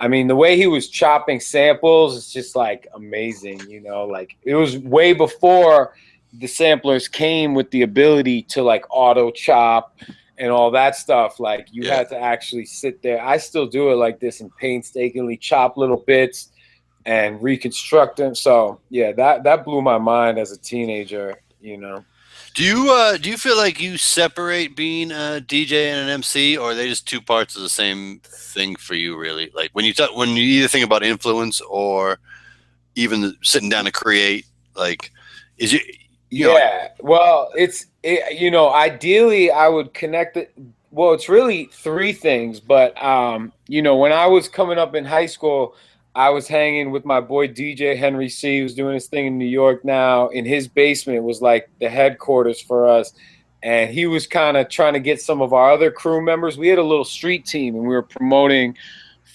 I mean, the way he was chopping samples is just like amazing, you know. Like, it was way before the samplers came with the ability to like auto chop and all that stuff. Like, you had to actually sit there. I still do it like this and painstakingly chop little bits and reconstruct them. So yeah, that blew my mind as a teenager, you know. Do you feel like you separate being a DJ and an MC, or are they just two parts of the same thing for you, really? Like, when you either think about influence or even sitting down to create, like, is it? Well, you know, ideally I would connect it. Well, it's really three things, but you know, when I was coming up in high school, I was hanging with my boy DJ Henry C, who's doing his thing in New York now. In his basement was like the headquarters for us, and he was kind of trying to get some of our other crew members. We had a little street team, and we were promoting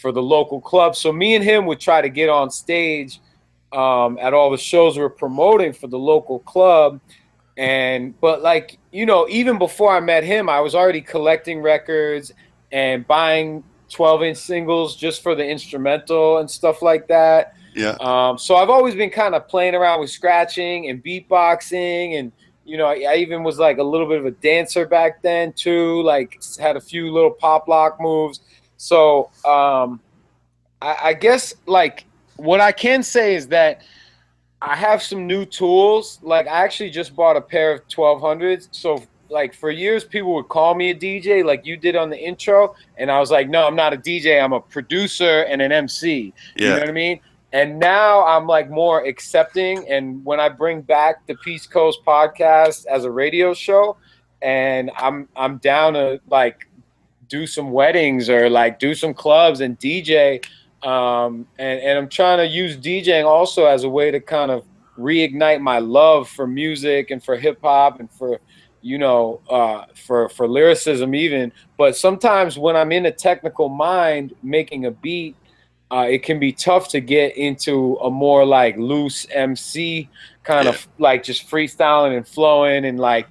for the local club. So me and him would try to get on stage at all the shows we were promoting for the local club. But like, you know, even before I met him, I was already collecting records and buying 12-inch singles just for the instrumental and stuff like that. Yeah. So I've always been kind of playing around with scratching and beatboxing, and you know, I even was like a little bit of a dancer back then too. Like, had a few little pop lock moves. So I guess like what I can say is that I have some new tools. Like, I actually just bought a pair of 1200s. So like, for years, people would call me a DJ like you did on the intro. And I was like, no, I'm not a DJ. I'm a producer and an MC. Yeah. You know what I mean? And now I'm like more accepting. And when I bring back the Peace Coast podcast as a radio show, and I'm down to like do some weddings or like do some clubs and DJ. And I'm trying to use DJing also as a way to kind of reignite my love for music and for hip hop and for, you know, for lyricism even. But sometimes when I'm in a technical mind making a beat, it can be tough to get into a more like loose MC kind of like just freestyling and flowing, and like,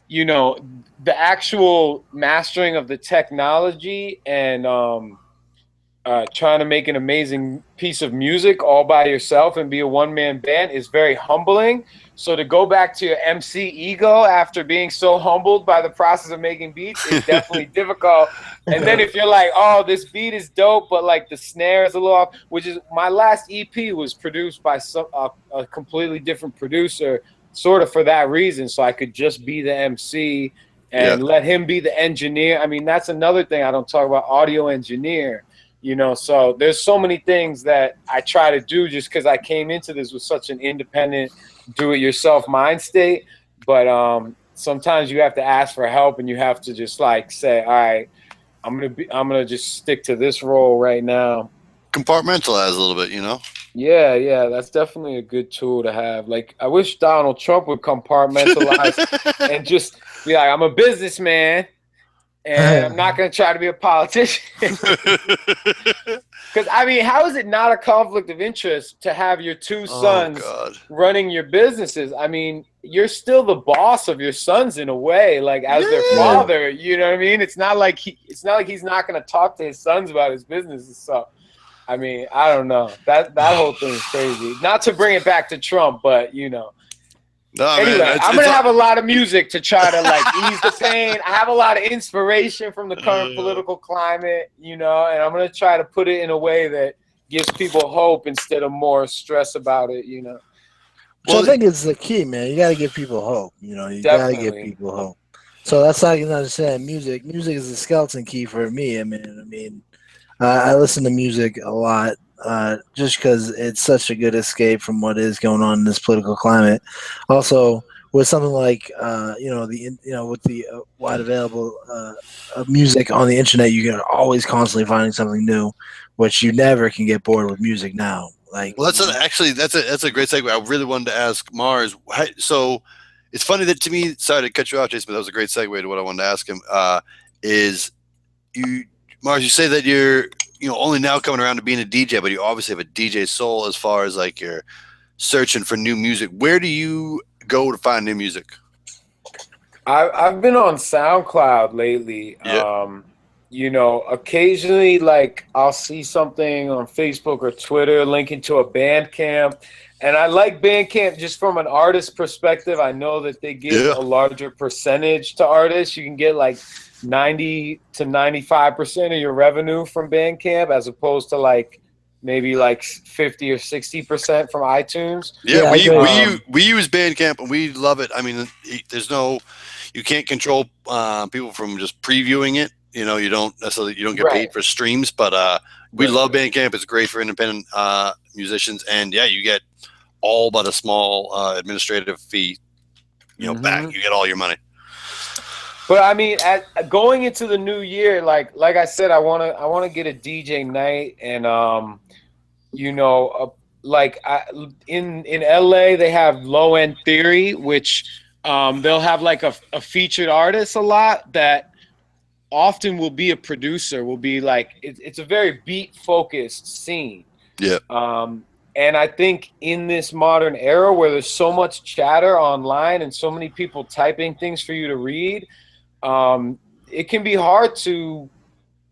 you know, the actual mastering of the technology and trying to make an amazing piece of music all by yourself and be a one-man band is very humbling. So to go back to your MC ego after being so humbled by the process of making beats is definitely difficult. And then if you're like, oh, this beat is dope, but like the snare is a little off, which is my last EP was produced by a completely different producer, sort of for that reason. So I could just be the MC and let him be the engineer. I mean, that's another thing I don't talk about, audio engineer. You know, so there's so many things that I try to do just because I came into this with such an independent, do-it-yourself mind state. But sometimes you have to ask for help, and you have to just like say, all right, I'm gonna just stick to this role right now. Compartmentalize a little bit, you know? Yeah, that's definitely a good tool to have. Like, I wish Donald Trump would compartmentalize and just be like, I'm a businessman. And I'm not going to try to be a politician. Because, I mean, how is it not a conflict of interest to have your two sons running your businesses? I mean, you're still the boss of your sons in a way, like as their father. You know what I mean? It's not like he's not going to talk to his sons about his businesses. So, I mean, I don't know. That whole thing is crazy. Not to bring it back to Trump, but, you know. No, anyway, man, I'm gonna have a lot of music to try to like ease the pain. I have a lot of inspiration from the current political climate, you know, and I'm gonna try to put it in a way that gives people hope instead of more stress about it, you know. Well, I think it's the key, man. You got to give people hope. You know, you got to give people hope. So that's how you understand music. Music is the skeleton key for me. I mean, I listen to music a lot. Just because it's such a good escape from what is going on in this political climate. Also, with something like with the wide available music on the internet, you're always constantly finding something new, which you never can get bored with music now. Like, well, that's a great segue. I really wanted to ask Mars. So it's funny that to me, sorry to cut you off, Jason, but that was a great segue to what I wanted to ask him. Mars, you say that you're only now coming around to being a DJ, but you obviously have a DJ soul as far as like you're searching for new music. Where do you go to find new music? I've been on SoundCloud lately. Yeah. Occasionally, like I'll see something on Facebook or Twitter linking to a Bandcamp, and I like Bandcamp just from an artist perspective. I know that they give a larger percentage to artists. You can get like 90 to 95% of your revenue from Bandcamp, as opposed to like maybe like 50 or 60% from iTunes. Yeah, we use Bandcamp and we love it. I mean, you can't control people from just previewing it. You don't get paid for streams, but we love Bandcamp. It's great for independent musicians, and you get all but a small administrative fee. Back. You get all your money. But I mean, going into the new year, like I said, I wanna get a DJ night, and in LA they have Low End Theory, which they'll have like a featured artist a lot that often will be a producer. Will be like it's a very beat focused scene. Yeah. And I think in this modern era where there's so much chatter online and so many people typing things for you to read, it can be hard to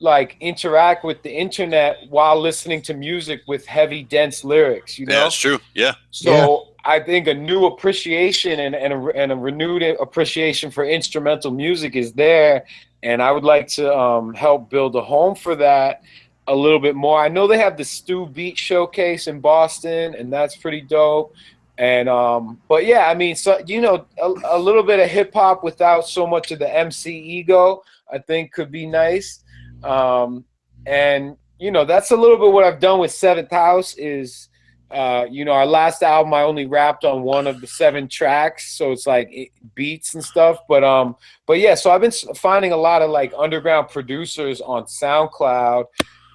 like interact with the internet while listening to music with heavy, dense lyrics. Yeah, that's true. Yeah. So I think a new appreciation and a renewed appreciation for instrumental music is there, and I would like to help build a home for that a little bit more. I know they have the Stu Beat Showcase in Boston, and that's pretty dope. And but yeah, I mean, so a little bit of hip hop without so much of the MC ego, I think could be nice. And that's a little bit what I've done with Seventh House is, our last album I only rapped on one of the 7 tracks, so it's like beats and stuff. But yeah, so I've been finding a lot of like underground producers on SoundCloud.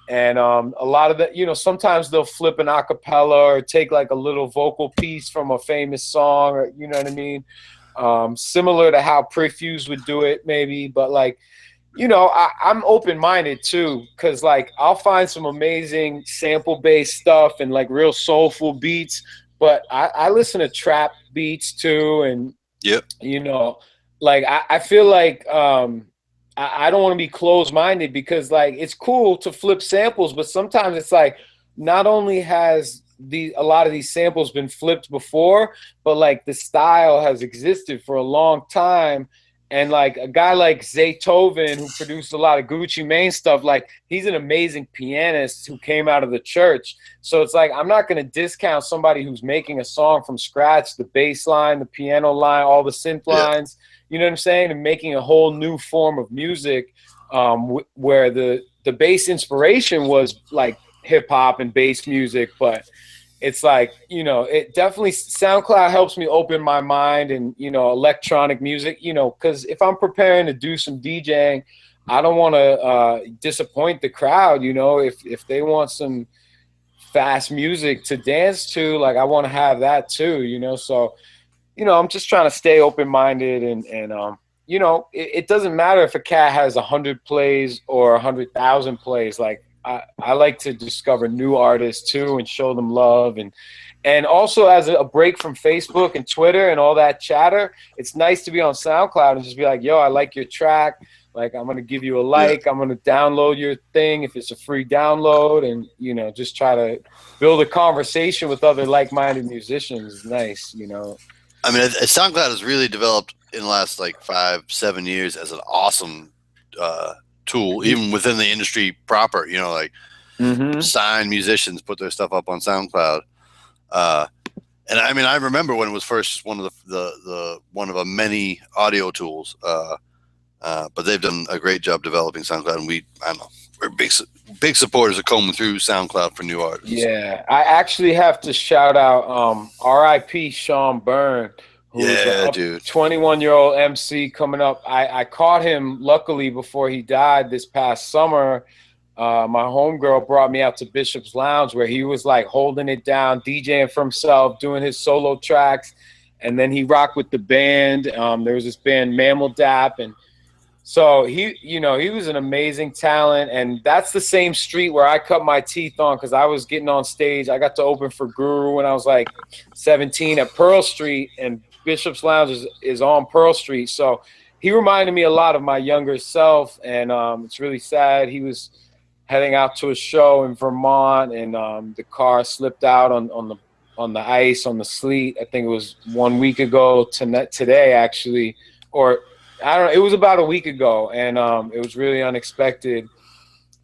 And a lot of the, sometimes they'll flip an acapella or take like a little vocal piece from a famous song, or you know what I mean? Similar to how Prefuse would do it maybe, but like, I'm open-minded too, because like I'll find some amazing sample-based stuff and like real soulful beats, but I listen to trap beats too, and like I feel like I don't want to be closed-minded, because like it's cool to flip samples, but sometimes it's like not only has a lot of these samples been flipped before, but like the style has existed for a long time. And like a guy like Zaytoven, who produced a lot of Gucci Mane stuff, like he's an amazing pianist who came out of the church. So it's like I'm not going to discount somebody who's making a song from scratch, the bass line, the piano line, all the synth lines. You know what I'm saying? And making a whole new form of music where the bass inspiration was like hip hop and bass music, but it's like, it definitely, SoundCloud helps me open my mind and, electronic music, because if I'm preparing to do some DJing, I don't want to disappoint the crowd, if they want some fast music to dance to, like I want to have that too, so, I'm just trying to stay open-minded and it doesn't matter if a cat has 100 plays or 100,000 plays. Like I like to discover new artists too and show them love, and also as a break from Facebook and Twitter and all that chatter, it's nice to be on SoundCloud and just be like, yo, I like your track. Like, I'm going to give you a like, I'm going to download your thing if it's a free download, and, just try to build a conversation with other like-minded musicians is nice, I mean, SoundCloud has really developed in the last like 5-7 years as an awesome tool, even within the industry proper. Signed musicians put their stuff up on SoundCloud, and I mean, I remember when it was first one of the one of a many audio tools, but they've done a great job developing SoundCloud, and we're big supporters of combing through SoundCloud for new artists. Yeah, I actually have to shout out R.I.P. Sean Byrne, who's a 21-year-old MC coming up. I caught him luckily before he died this past summer. My homegirl brought me out to Bishop's Lounge, where he was like holding it down, DJing for himself, doing his solo tracks, and then he rocked with the band. There was this band Mammal Dap, and So he was an amazing talent, and that's the same street where I cut my teeth on because I was getting on stage. I got to open for Guru when I was like 17 at Pearl Street, and Bishop's Lounge is on Pearl Street. So he reminded me a lot of my younger self, and it's really sad. He was heading out to a show in Vermont, and the car slipped out on the ice, on the sleet. I think it was 1 week ago today, actually, or I don't know. It was about a week ago, and it was really unexpected.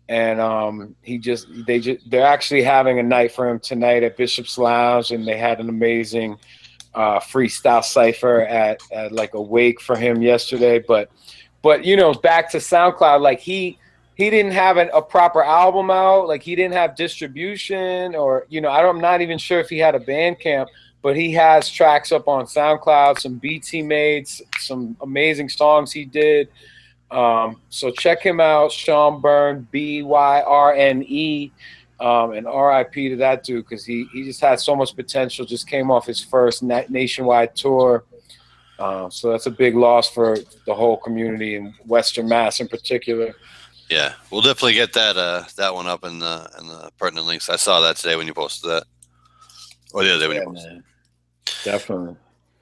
And they're actually having a night for him tonight at Bishop's Lounge, and they had an amazing freestyle cipher at like a wake for him yesterday. But back to SoundCloud, like he didn't have a proper album out, like he didn't have distribution, or I'm not even sure if he had a Bandcamp, but he has tracks up on SoundCloud, some beats he made, some amazing songs he did. So check him out, Sean Byrne, Byrne, and RIP to that dude, because he just had so much potential. Just came off his first nationwide tour. So that's a big loss for the whole community in Western Mass in particular. Yeah, we'll definitely get that one up in the pertinent links. I saw that today when you posted that, or the other day when you posted. Man. Definitely.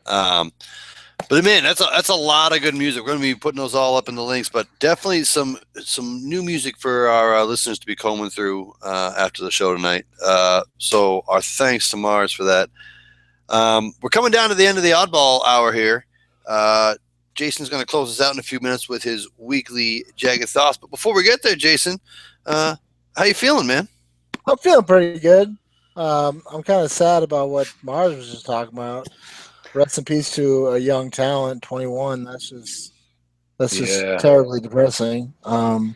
But man, that's a lot of good music. We're going to be putting those all up in the links, but definitely some new music for our listeners to be combing through after the show tonight. So our thanks to Mars for that. We're coming down to the end of the Oddball Hour here. Jason's going to close us out in a few minutes with his weekly Jagged Thoughts. But before we get there, Jason, how you feeling, man? I'm feeling pretty good. I'm kind of sad about what Mars was just talking about. Rest in peace to a young talent, 21. That's just terribly depressing. But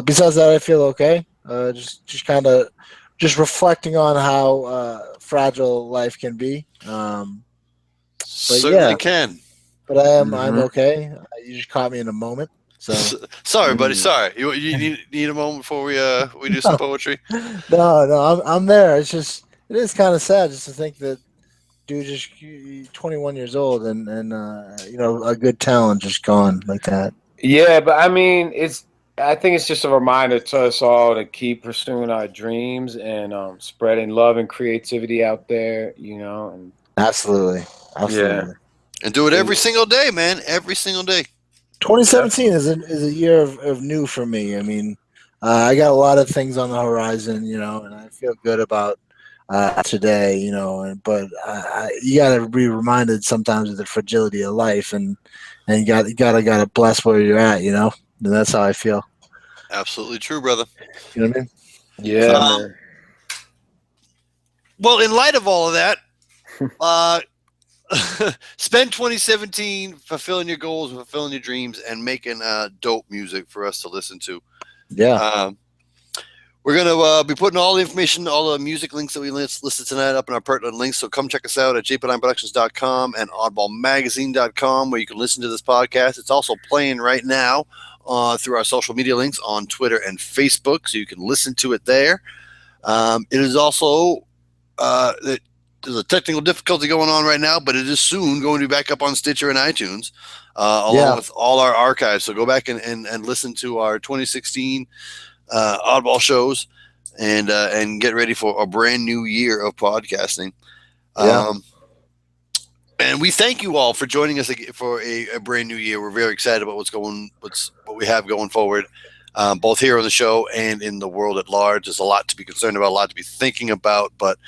besides that, I feel okay. Just kind of reflecting on how fragile life can be. Certainly can. But I'm okay. You just caught me in a moment. So sorry, buddy. Sorry. You need a moment before we do some poetry? No, I'm there. It is kind of sad just to think that dude just 21 years old and a good talent just gone like that. Yeah, but I mean, I think it's just a reminder to us all to keep pursuing our dreams and spreading love and creativity out there, and Absolutely. Yeah. And do it every single day, man. Every single day. 2017 is a year of new for me. I mean, I got a lot of things on the horizon, and I feel good about today, but you got to be reminded sometimes of the fragility of life, and you gotta bless where you're at, and that's how I feel. Absolutely true, brother. You know what I mean? Yeah, man. Well, in light of all of that, spend 2017 fulfilling your goals, fulfilling your dreams, and making dope music for us to listen to. Yeah. We're going to be putting all the information, all the music links that we listed tonight up in our pertinent links. So come check us out at jp9productions.com and oddballmagazine.com, where you can listen to this podcast. It's also playing right now through our social media links on Twitter and Facebook, so you can listen to it there. It is also there's a technical difficulty going on right now, but it is soon going to be back up on Stitcher and iTunes, along with all our archives. So go back and listen to our 2016 Oddball shows and get ready for a brand new year of podcasting. And we thank you all for joining us for a brand new year. We're very excited about what we have going forward, both here on the show and in the world at large. There's a lot to be concerned about, a lot to be thinking about, but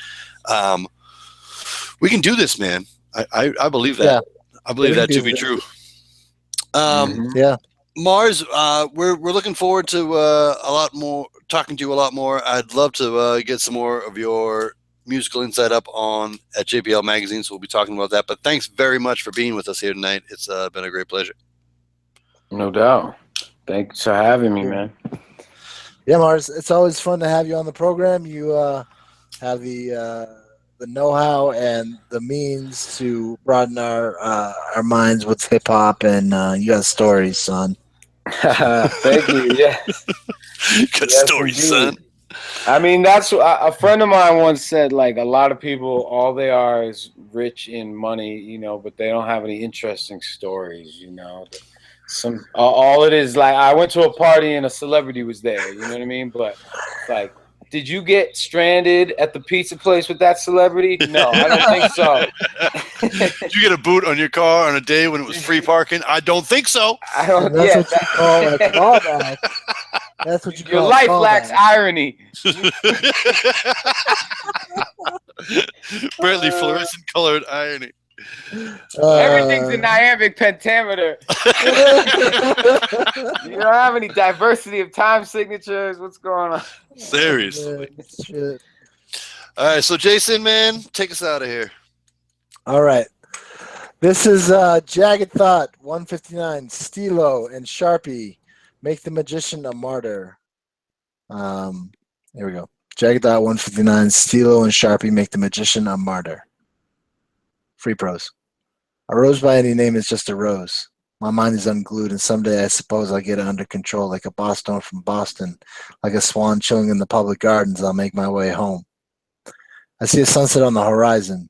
we can do this, man. I believe that. Yeah. I believe that to be true. Mars, we're looking forward to a lot more, talking to you a lot more. I'd love to get some more of your musical insight up at JPL Magazine, so we'll be talking about that. But thanks very much for being with us here tonight. It's been a great pleasure. No doubt. Thanks for having me, man. Yeah, Mars, it's always fun to have you on the program. You have the know-how and the means to broaden our minds with hip-hop, and you got stories, son. Thank you. Yes. Good stories, son. I mean, that's a friend of mine once said. Like, a lot of people, all they are is rich in money, you know, but they don't have any interesting stories, you know. All it is, like, I went to a party and a celebrity was there, you know what I mean? But it's like, did you get stranded at the pizza place with that celebrity? No, I don't think so. Did you get a boot on your car on a day when it was free parking? I don't think so. I don't. And that's Yeah, what you call a callback. That's what you your call life a callback. lacks irony. Brightly fluorescent colored irony. Everything's an iambic pentameter. You don't have any diversity of time signatures. What's going on? Seriously. Shit. All right, so Jason, man, take us out of here. All right. This is Jagged Thought 159. Stilo and Sharpie make the magician a martyr. Here we go. Jagged Thought 159. Stilo and Sharpie make the magician a martyr. Free prose. A rose by any name is just a rose. My mind is unglued, and someday I suppose I'll get it under control, like a Boston from Boston, like a swan chilling in the public gardens. I'll make my way home. I see a sunset on the horizon.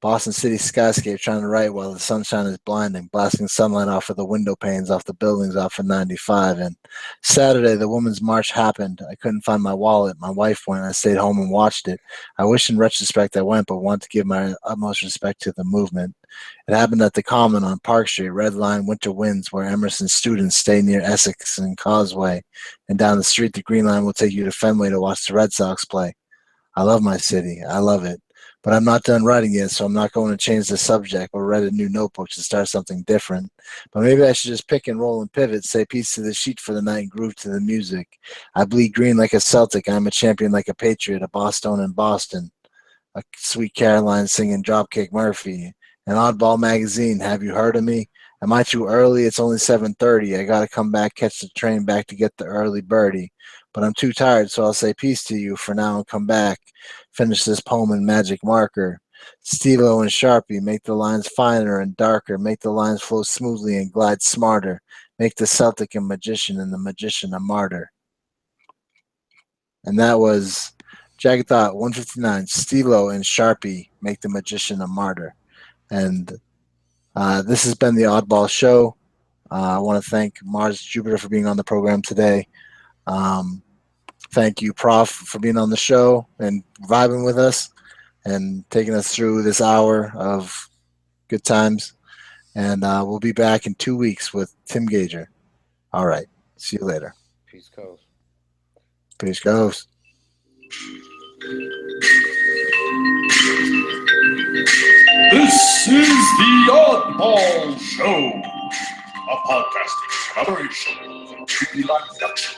Boston City skyscape trying to write while the sunshine is blinding, blasting sunlight off of the window panes, off the buildings, off of 95. And Saturday, the Women's March happened. I couldn't find my wallet. My wife went. I stayed home and watched it. I wish in retrospect I went, but want to give my utmost respect to the movement. It happened at the Common on Park Street, Red Line Winter Winds, where Emerson students stay near Essex and Causeway. And down the street, the Green Line will take you to Fenway to watch the Red Sox play. I love my city. I love it. But I'm not done writing yet, so I'm not going to change the subject or write a new notebook to start something different. But maybe I should just pick and roll and pivot, say peace to the sheet for the night and groove to the music. I bleed green like a Celtic. I'm a champion like a Patriot, a Boston in Boston. A Sweet Caroline singing Dropkick Murphy. An Oddball magazine. Have you heard of me? Am I too early? It's only 7:30. I got to come back, catch the train back to get the early birdie. But I'm too tired, so I'll say peace to you for now and come back. Finish this poem in magic marker. Stilo and Sharpie, make the lines finer and darker. Make the lines flow smoothly and glide smarter. Make the Celtic a magician and the magician a martyr. And that was Jagged Thought 159. Stilo and Sharpie, make the magician a martyr. And this has been the Oddball Show. I want to thank Mars Jupiter for being on the program today. Thank you, Prof, for being on the show and vibing with us and taking us through this hour of good times. And we'll be back in 2 weeks with Tim Gager. All right. See you later. Peace Coast. Peace Coast. This is the Oddball Show, a podcasting collaboration from Creepy Live Productions.